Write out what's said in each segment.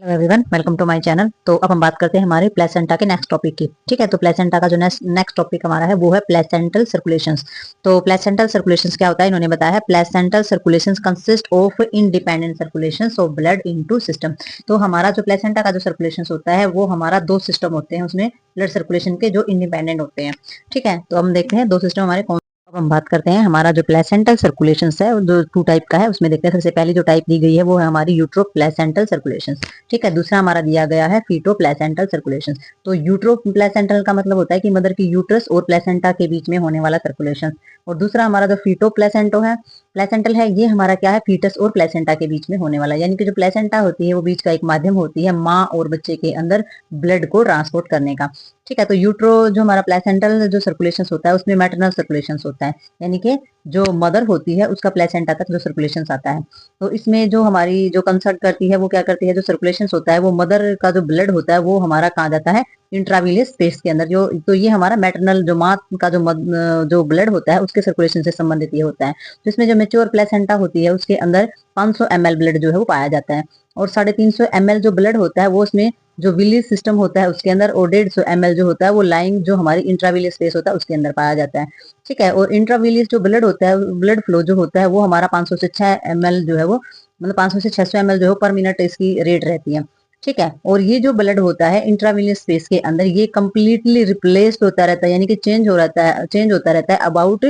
Hello everyone, welcome to my channel. तो अब हम बात करते हैं हमारे प्लेसेंटा के नेक्स्ट टॉपिक की। ठीक है, तो प्लेसेंटा का जो नेक्स्ट टॉपिक हमारा है वो है प्लेसेंटल सर्कुलेशंस। तो प्लेसेंटल सर्कुलेशंस क्या होता है, इन्होंने बताया है placental circulations consist of independent circulations of blood into system. तो हमारा जो प्लेसेंटा का जो सर्कुलेशंस होता है वो हमारा दो सिस्टम होते हैं उसमें ब्लड सर्कुलेशन के जो इंडिपेंडेंट होते हैं। ठीक है, तो हम देखते हैं दो सिस्टम हमारे कौन। अब हम बात करते हैं हमारा जो प्लेसेंटल सर्कुलेशंस है वो जो टू टाइप का है उसमें देखते हैं। सबसे पहली जो टाइप दी गई है वो है हमारी यूट्रो प्लेसेंटल सर्कुलेशंस। ठीक है, दूसरा हमारा दिया गया है फीटो प्लेसेंटल सर्कुलेशंस। तो यूट्रो प्लेसेंटल का मतलब होता है कि मदर की यूट्रस और प्लेसेंटा के बीच में होने वाला सर्कुलेशन। और दूसरा हमारा जो फीटो प्लेसेंटल है ये हमारा क्या है, फीटस और प्लेसेंटा के बीच में होने वाला, यानी कि जो प्लेसेंटा होती है वो बीच का एक माध्यम होती है माँ और बच्चे के अंदर ब्लड को ट्रांसपोर्ट करने का। ठीक है, तो यूट्रो जो हमारा प्लेसेंटल जो सर्कुलेशन होता है उसमें मैटरनल सर्कुलेशन होता है, यानी कि जो मदर होती है उसका प्लेसेंटा तक जो सर्कुलेशन आता है। तो इसमें जो हमारी जो कंसर्ट करती है वो क्या करती है, जो सर्कुलेशन होता है वो मदर का जो ब्लड होता है वो हमारा कहाँ जाता है, इंट्राविलियस स्पेस के अंदर। जो तो ये हमारा मैटरनल जो माँ का जो ब्लड होता है उसके सर्कुलेशन से संबंधित ये होता है। तो इसमें जो मेच्योर प्लेसेंटा होती है उसके अंदर 500 ml ब्लड जो है वो पाया जाता है, और 350 ml जो ब्लड होता है वो उसमें जो विलीज सिस्टम होता है उसके अंदर, और 150 ml जो होता है वो लाइंग जो हमारी इंट्राविलियस स्पेस होता है उसके अंदर पाया जाता है। ठीक है, और इंट्राविलियस जो ब्लड होता है, ब्लड फ्लो जो होता है वो हमारा 500 से 6 ml जो है वो, मतलब 500 से 600 ml जो है पर मिनट इसकी रेट रहती है। ठीक है, और ये जो ब्लड होता है इंट्राविलियस स्पेस के अंदर ये कंप्लीटली रिप्लेस्ड होता रहता है, यानी कि चेंज होता रहता है अबाउट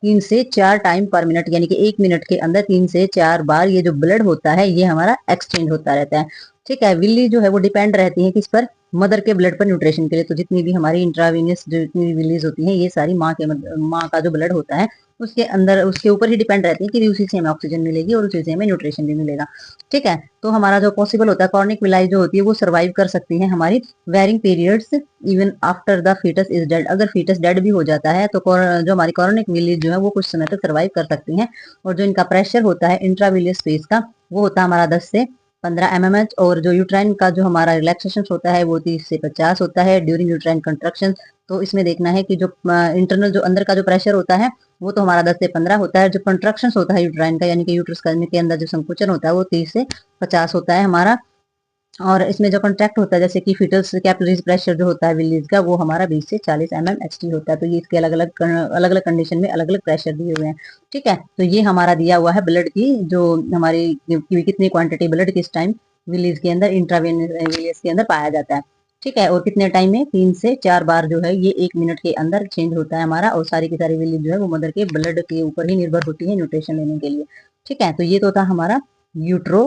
3 से 4 टाइम पर मिनट, यानी कि 1 मिनट के अंदर 3 से 4 बार ये जो ब्लड होता है ये हमारा एक्सचेंज होता रहता है। ठीक है, विल्ली जो है वो डिपेंड रहती है किस पर, मदर के ब्लड पर न्यूट्रिशन के लिए। तो जितनी भी हमारी इंट्रावीनियस जो जितनी भी विलीज होती हैं ये सारी माँ का जो ब्लड होता है उसके अंदर उसके ऊपर ही डिपेंड रहती है कि उसी से हमें ऑक्सीजन मिलेगी और उसी से हमें न्यूट्रिशन भी मिलेगा। ठीक है, तो हमारा जो पॉसिबल होता है कॉर्निक विलाई जो होती है वो सर्वाइव कर सकती है हमारी varying periods even after the foetus is dead. अगर फीटस डेड भी हो जाता है तो जो हमारी कॉर्निक विलीज जो है वो कुछ समय तक सर्वाइव कर सकती हैं। और जो इनका प्रेशर होता है इंट्राविलियस स्पेस का वो होता है हमारा 10 से 15 mmH, और जो यूट्राइन का जो हमारा रिलैक्सेशन होता है वो 30 से 50 होता है ड्यूरिंग यूट्राइन कंट्रक्शन। तो इसमें देखना है कि जो इंटरनल जो अंदर का जो प्रेशर होता है वो तो हमारा 10 से 15 होता है, जो कंट्रक्शन होता है यूट्राइन का यानी कि यूट्रस करने के अंदर जो संकुचन होता है वो 30 से 50 होता है हमारा। और इसमें जो कॉन्ट्रैक्ट होता है जैसे कि फीटल्स कैपिलरीज प्रेशर जो होता है विलीज का वो हमारा 20 से 40 mmHg होता है। तो ये इसके अलग अलग कंडीशन में अलग अलग प्रेशर दिए हुए हैं। ठीक है, तो ये हमारा दिया हुआ है ब्लड की जो हमारी कितनी क्वांटिटी ब्लड किस टाइम विलीज के अंदर इंट्रावेनियस के अंदर पाया जाता है। ठीक है, और कितने टाइम में 3 से 4 बार जो है ये 1 मिनट के अंदर चेंज होता है हमारा, और सारी की सारी विलीज जो है वो मदर के ब्लड के ऊपर ही निर्भर होती है न्यूट्रिशन लेने के लिए। ठीक है, तो ये तो था हमारा यूट्रो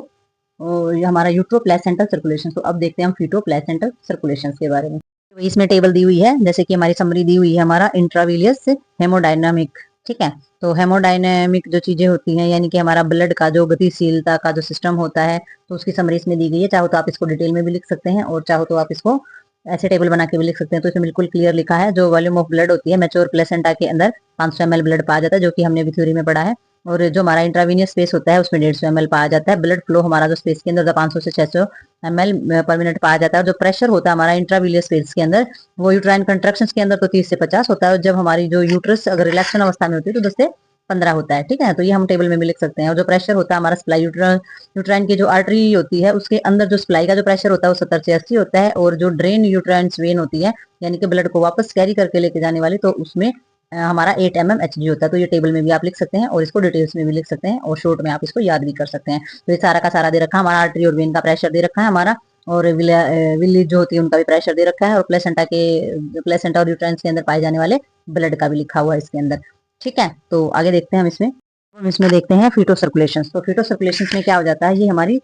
और ये हमारा यूट्रो प्लेसेंटल सर्कुलेशन। तो अब देखते हैं हम फीटो प्लेसेंटल सर्कुलेशन के बारे में। तो इसमें टेबल दी हुई है, जैसे कि हमारी समरी दी हुई है हमारा इंट्राविलियस हेमोडायनामिक। ठीक है, तो हेमोडायनामिक जो चीजें होती हैं यानी कि हमारा ब्लड का जो गतिशीलता का जो सिस्टम होता है तो उसकी समरी इसमें दी गई है। चाहो तो आप इसको डिटेल में भी लिख सकते हैं और चाहो तो आप इसको ऐसे टेबल बना के भी लिख सकते हैं। तो इसमें बिल्कुल क्लियर लिखा है जो वॉल्यूम ऑफ ब्लड होती है मैच्योर प्लेसेंटा के अंदर 500 ml ब्लड पाया जाता है, जो कि हमने भी थ्योरी में पढ़ा है। और जो हमारा इंट्रावीनियस स्पेस होता है उसमें 150 ml पाया जाता है। ब्लड फ्लो हमारा जो स्पेस के अंदर 500 से 600 ml पर मिनट पाया जाता है। और जो प्रेशर होता है हमारा इंट्राविलियस स्पेस के अंदर वो यूट्राइन कंट्रक्शंस के अंदर तो 30 से 50 होता है, और जब हमारी जो यूट्रस अगर रिलैक्सन अवस्था में होती है तो 10 से 15 होता है। ठीक है, तो ये हम टेबल में भी लिख सकते हैं। और जो प्रेशर होता है हमारा सप्लाई यूट्राइन की जो आर्टरी होती है उसके अंदर जो सप्लाई का जो प्रेशर होता है वो 70 से 80 होता है, और जो ड्रेन यूट्राइन वेन होती है यानी कि ब्लड को वापस कैरी करके लेके जाने वाली तो उसमें हमारा 8 mmHg होता है। तो ये टेबल में भी आप लिख सकते हैं और इसको डिटेल्स में भी लिख सकते हैं और शॉर्ट में आप इसको याद भी कर सकते हैं। तो ये सारा का सारा दे रखा है हमारा, आर्टरी और वेन का प्रेशर दे रखा है हमारा, और विली जो होती है उनका भी प्रेशर दे रखा है, और प्लेसेंटा और यूट्राइन के अंदर पाए जाने वाले ब्लड का भी लिखा हुआ है इसके अंदर। ठीक है, तो आगे देखते हैं हम इसमें देखते हैं फीटो सर्कुलेशन। तो फीटो सर्कुलेशन में क्या हो जाता है, ये हमारी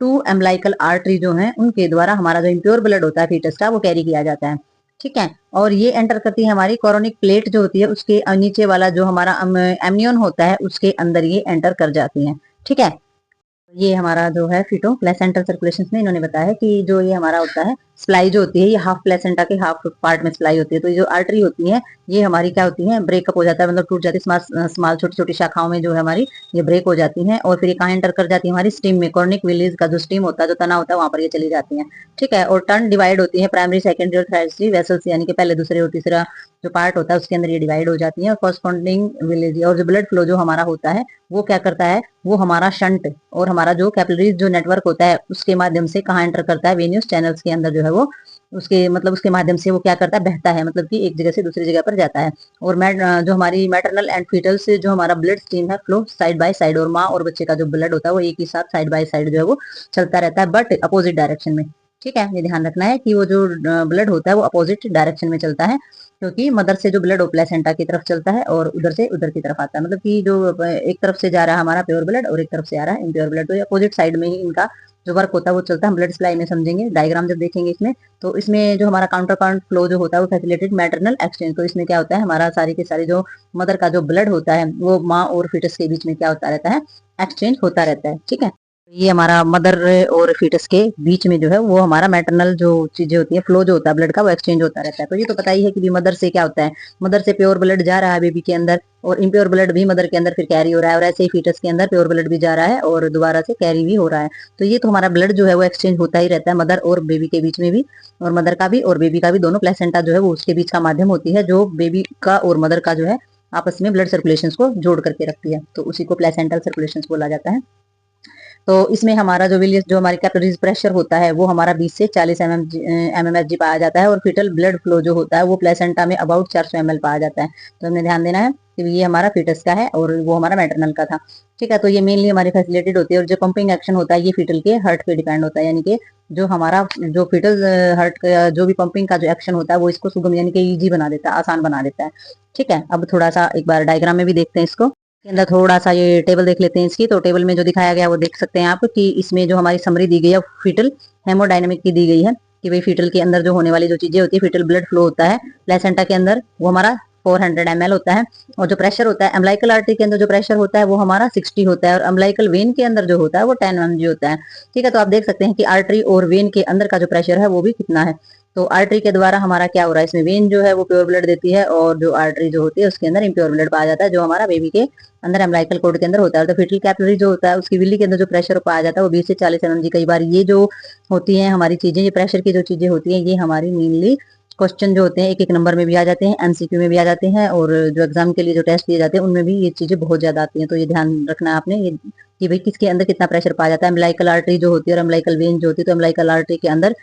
2 अम्बिलिकल आर्टरी जो है उनके द्वारा हमारा जो इम्प्योर ब्लड होता है फीटस का वो कैरी किया जाता है। ठीक है, और ये एंटर करती है हमारी कोरोनिक प्लेट जो होती है उसके नीचे वाला जो हमारा एमनियन होता है उसके अंदर ये एंटर कर जाती है। ठीक है, ये हमारा जो है फीटो प्लेसेंटल सर्कुलेशन में इन्होंने बताया है कि जो ये हमारा होता है स्प्लाई जो होती है ये हाफ प्लेसेंटा के हाफ पार्ट में स्प्लाई होती है। तो ये जो आर्टरी होती है ये हमारी क्या होती है, ब्रेकअप हो जाता है, मतलब टूट जाती है स्मॉल छोटी छोटी शाखाओं में जो है हमारी ये ब्रेक हो जाती है, और फिर ये कहाँ एंटर कर जाती है हमारी स्टीम में, कॉर्निक विलीज का जो स्टीम होता है जो तना होता है वहां पर ये चली जाती है। ठीक है, और टर्न डिवाइड होती है प्राइमरी सेकेंडरी और थर्डरी वेसल्स, यानी कि पहले दूसरे और तीसरा जो पार्ट होता है उसके अंदर ये डिवाइड हो जाती है, और कॉरस्पॉन्डिंग विलेज और जो ब्लड फ्लो जो हमारा होता है वो क्या करता है वो हमारा शंट और हमारा जो कैपिलरीज जो नेटवर्क होता है उसके माध्यम से कहाँ एंटर करता है, वेन्यूज चैनल्स के अंदर जो है वो उसके मतलब उसके माध्यम से वो क्या करता है, बहता है, मतलब कि एक जगह से दूसरी जगह पर जाता है। और जो हमारी मैटरनल एंड फीटल से जो हमारा ब्लड स्ट्रीम है फ्लो साइड बाय साइड, और माँ और बच्चे का जो ब्लड होता है वो एक ही साथ साइड बाय साइड जो है वो चलता रहता है, बट अपोजिट डायरेक्शन में। ठीक है, ये ध्यान रखना है कि वो जो ब्लड होता है वो अपोजिट डायरेक्शन में चलता है, क्योंकि मदर से जो ब्लड प्लेसेंटा की तरफ चलता है और उधर से उधर की तरफ आता है, मतलब कि जो एक तरफ से जा रहा है हमारा प्योर ब्लड और एक तरफ से आ रहा है इम्प्योर ब्लड, तो ये अपोजिट साइड में ही इनका जो वर्क होता है वो चलता है। हम ब्लड सप्लाई में समझेंगे, डायग्राम जब देखेंगे इसमें, तो इसमें जो हमारा काउंटर करंट फ्लो जो होता है वो फैसिलिटेड मैटरनल एक्सचेंज। तो इसमें क्या होता है, हमारा सारी की सारी जो मदर का जो ब्लड होता है वो माँ और फीटस के बीच में क्या होता रहता है, एक्सचेंज होता रहता है। ठीक है, ये हमारा मदर और फीटस के बीच में जो है वो हमारा मैटरनल जो चीजें होती है, फ्लो जो होता है ब्लड का, वो एक्सचेंज होता रहता है। तो ये तो पता ही है कि मदर से क्या होता है, मदर से प्योर ब्लड जा रहा है बेबी के अंदर और इम्प्योर ब्लड भी मदर के अंदर फिर कैरी हो रहा है, और ऐसे ही फीटस के अंदर प्योर ब्लड भी जा रहा है और दोबारा से कैरी भी हो रहा है। तो ये तो हमारा ब्लड जो है वो एक्सचेंज होता ही रहता है मदर और बेबी के बीच में भी, और मदर का भी और बेबी का भी, दोनों प्लेसेंटा जो है वो उसके बीच का माध्यम होती है जो बेबी का और मदर का जो है आपस में ब्लड सर्कुलेशन को जोड़ करके रखती है, तो उसी को प्लेसेंटल सर्कुलेशन बोला जाता है। तो इसमें हमारा जो हमारी कैपिलरीज प्रेशर होता है वो हमारा 20 से 40 mmHg पाया जाता है, और फीटल ब्लड फ्लो जो होता है वो प्लेसेंटा में अबाउट 400 ml पाया जाता है। तो हमें ध्यान देना है कि ये हमारा फीटस का है और वो हमारा मैटरनल का था। ठीक है, तो ये मेनली हमारी फैसिलिटेड होती है, और जो पंपिंग एक्शन होता है ये फीटल के हार्ट पे डिपेंड होता है, यानी कि जो हमारा जो फीटल हार्ट का जो भी पंपिंग का जो एक्शन होता है वो इसको सुगम यानी कि ईजी बना देता है, आसान बना देता है। ठीक है, अब थोड़ा सा एक बार डायग्राम में भी देखते हैं इसको, के अंदर थोड़ा सा ये टेबल देख लेते हैं इसकी। तो टेबल में जो दिखाया गया वो देख सकते हैं आप कि इसमें जो हमारी समरी दी गई है फीटल हेमोडायनेमिक की दी गई है, कि भाई फीटल के अंदर जो होने वाली जो चीजें होती है, फीटल ब्लड फ्लो होता है प्लेसेंटा के अंदर वो हमारा 400 ml होता है, और जो प्रेशर होता है अम्लाइकल आर्टरी के अंदर जो प्रेशर होता है वो हमारा 60 होता है, और अम्लाइकल वेन के अंदर जो होता है वो 10 mg होता है। ठीक है, तो आप देख सकते हैं कि आर्टरी और वेन के अंदर का जो प्रेशर है वो भी कितना है। तो आर्टरी के द्वारा हमारा क्या हो रहा है, इसमें वेन जो है वो प्योर ब्लड देती है, और जो आर्टरी जो होती है उसके अंदर इम्प्योर ब्लड पाया जाता है, जो हमारा बेबी के अंदर एम्ब्लाइकल कोड के अंदर होता है। तो फीटल कैपिलरी जो होता है उसकी विल्ली के अंदर जो प्रेशर पाया जाता है वो 20 से 40 mg। कई बार ये जो होती है हमारी चीजें, ये प्रेशर की जो चीजें होती हैं ये हमारी मेनली क्वेश्चन जो होते हैं एक एक नंबर में भी आ जाते हैं, एमसीक्यू में भी आ जाते हैं, और जो एग्जाम के लिए जो टेस्ट दिए जाते हैं उनमें भी ये चीजें बहुत ज्यादा आती हैं। तो ये ध्यान रखना है आपने ये कि भाई किसके अंदर कितना प्रेशर पाया जाता है। एम्ब्लाइकल आर्टरी जो होती है और एम्ब्लाइकल वेन जो होती है, तो एम्ब्लाइकल आर्टरी के अंदर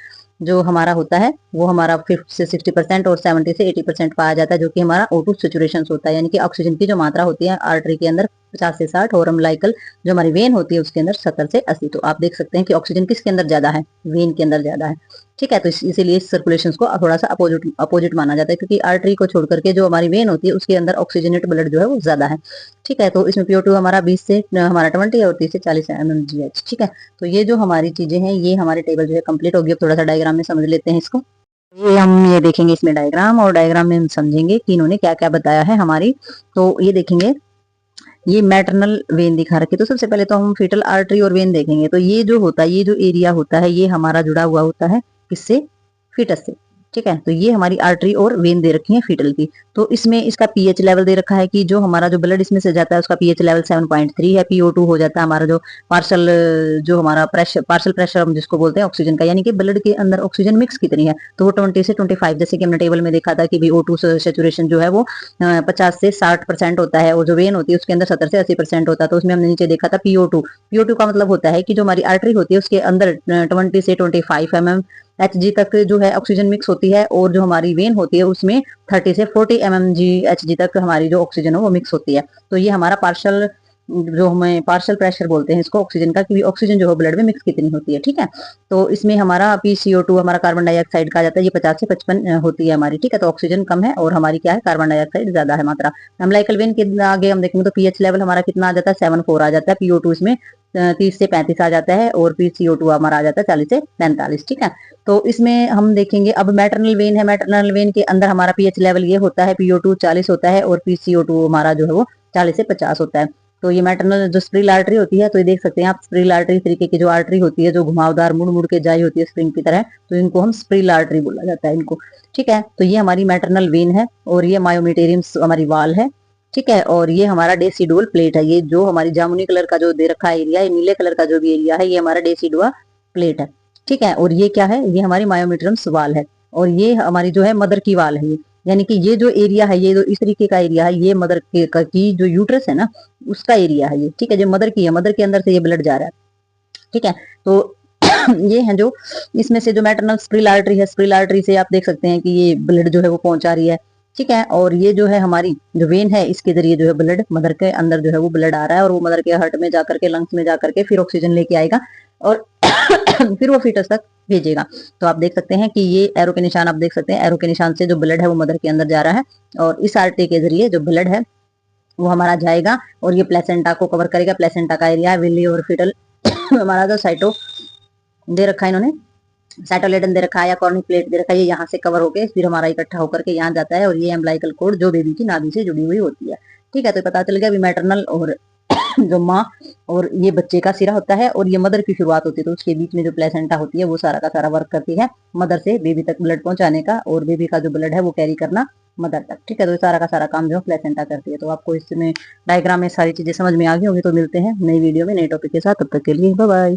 जो हमारा होता है वो हमारा 50 से 60% और 70 से 80% पाया जाता है, जो कि हमारा O2 सेचुरेशन होता है, यानी कि ऑक्सीजन की जो मात्रा होती है आर्टरी के अंदर 50 से 60, और अम्लाइकल जो हमारी वेन होती है उसके अंदर 70 से 80। तो आप देख सकते हैं कि ऑक्सीजन किसके अंदर ज्यादा है, वेन के अंदर ज्यादा है। ठीक है, तो इसीलिए इस सर्कुलेशन को थोड़ा सा अपोजिट माना जाता है, क्योंकि आर्टरी को छोड़ करके जो हमारी वेन होती है उसके अंदर ऑक्सीजनेट ब्लड जो है वो ज्यादा है। ठीक है, तो इसमें PO2 हमारा 20 से हमारा 20 और 30 से 40 mmGH। ठीक है, तो ये जो हमारी चीजें हैं ये हमारे टेबल जो है कंप्लीट होगी। अब थोड़ा सा डायग्राम में समझ लेते हैं इसको। ये देखेंगे इसमें डायग्राम, और डायग्राम में हम समझेंगे कि इन्होंने क्या क्या बताया है हमारी। तो ये देखेंगे, ये मैटरनल वेन दिखा रखी है। तो सबसे पहले तो हम फीटल आर्टरी और वेन देखेंगे। तो ये जो होता है, ये जो एरिया होता है ये हमारा जुड़ा हुआ होता है किससे, फीटस से। ठीक है, तो ये हमारी आर्टरी और वेन दे रखी है फीटल की। तो इसमें इसका पीएच लेवल दे रखा है कि जो हमारा जो ब्लड इसमें से जाता है उसका पीएच लेवल 7.3 है। PO2 हो जाता है हमारा जो पार्शल जो हमारा प्रेशर, पार्शल प्रेशर हम जिसको बोलते हैं ऑक्सीजन का, यानी कि ब्लड के अंदर ऑक्सीजन मिक्स कितनी है, तो वो 20 से 25, जैसे कि हमने टेबल में देखा था कि भाई O2 सेचुरेशन जो है वो 50 से 60% होता है, और जो वेन होती है उसके अंदर 70 से 80% होता है। तो उसमें हमने नीचे देखा था PO2 का मतलब होता है कि जो हमारी आर्टरी होती है उसके अंदर 20 से 25 mmHg तक जो है ऑक्सीजन मिक्स होती है, और जो हमारी वेन होती है उसमें 30 से 40 mmHg तक हमारी जो ऑक्सीजन है वो मिक्स होती है। तो ये हमारा पार्शल जो हमें पार्शल प्रेशर बोलते हैं इसको ऑक्सीजन का, कि ऑक्सीजन जो है ब्लड में मिक्स कितनी होती है। ठीक है, तो इसमें हमारा PCO2 हमारा कार्बन डाइऑक्साइड का जाता है, ये 50 से 55 होती है हमारी। ठीक है, तो ऑक्सीजन कम है और हमारी क्या है, कार्बन डाइऑक्साइड ज्यादा है मात्रा। एम्लाइकल वेन के आगे हम देखेंगे तो पीएच लेवल हमारा कितना आ जाता है, 7.4 आ जाता है। PO2 इसमें 30 से 35 आ जाता है, और PCO2 हमारा आ जाता है 40 से 45। ठीक है, तो इसमें हम देखेंगे अब मैटरनल वेन है। मैटरनल वेन के अंदर हमारा पीएच लेवल ये होता है, PO2 40 होता है और PCO2 हमारा जो है वो 40 से 50 होता है। तो ये मैटरनल जो स्प्रिल आर्टरी होती है, तो ये देख सकते हैं आप, स्प्रिल आर्टरी तरीके की जो आर्टरी होती है जो घुमावदार मुड़ मुड़ के जाई होती है स्प्रिंग की तरह, तो इनको हम स्प्रिल आर्टरी बोला जाता है इनको। ठीक है, तो ये हमारी मैटरनल वेन है, और ये मायोमेटेरियम हमारी वाल है। ठीक है, और ये हमारा डेसिडुअल प्लेट है। ये जो हमारी जामुनी कलर का जो दे रखा है एरिया, नीले कलर का जो भी एरिया है ये हमारा डेसिडुआ प्लेट है। ठीक है, और ये क्या है, ये हमारी मायोमेटेरियम वाल है, और ये हमारी जो है मदर की वाल है। यानी कि ये जो एरिया है, ये जो इस तरीके का एरिया है, ये मदर की जो यूट्रस है ना, उसका एरिया है ये, ठीक है, जो मदर की है, मदर के अंदर से ये ब्लड जा रहा है, ठीक है। तो ये है जो इसमें से जो मैटरनल स्प्रिल आर्टरी है, स्प्रिल आर्टरी से आप देख सकते हैं कि ये ब्लड जो है वो पहुंचा रही है, ठीक है। और ये जो है हमारी जो वेन है, इसके जरिए जो है ब्लड मदर के अंदर जो है वो ब्लड आ रहा है, और वो मदर के हार्ट में जाकर के, लंग्स में जाकर के फिर ऑक्सीजन लेके आएगा और फिर वो फीटस तक भेजेगा। तो आप देख सकते हैं कि ये एरो के निशान, आप देख सकते हैं एरो के निशान से जो ब्लड है वो मदर के अंदर जा रहा है, और इस आर्टरी के जरिए जो ब्लड है वो हमारा जाएगा और ये प्लेसेंटा को कवर करेगा। प्लेसेंटा का एरिया है विली और फिटल। हमारा जो साइटो दे रखा है इन्होंने, साइटोलेटन दे रखा है या कॉर्निक प्लेट दे रखा है, ये यहाँ से कवर होके फिर हमारा इकट्ठा होकर के यहाँ जाता है, और ये एम्ब्लाइकल कोड जो बेबी की नाभि से जुड़ी हुई होती है, ठीक है। तो पता चल गया अभी मैटरनल और जो माँ और ये बच्चे का सिरा होता है, और ये मदर की शुरुआत होती है, तो उसके बीच में जो प्लेसेंटा होती है वो सारा का सारा वर्क करती है मदर से बेबी तक ब्लड पहुंचाने का, और बेबी का जो ब्लड है वो कैरी करना मदर तक, ठीक है। तो सारा का सारा काम जो प्लेसेंटा करती है। तो आपको इसमें डायग्राम में सारी चीजें समझ में आ गई होगी। तो मिलते हैं नई वीडियो में नए टॉपिक के साथ, तब तक के लिए बाय बाय।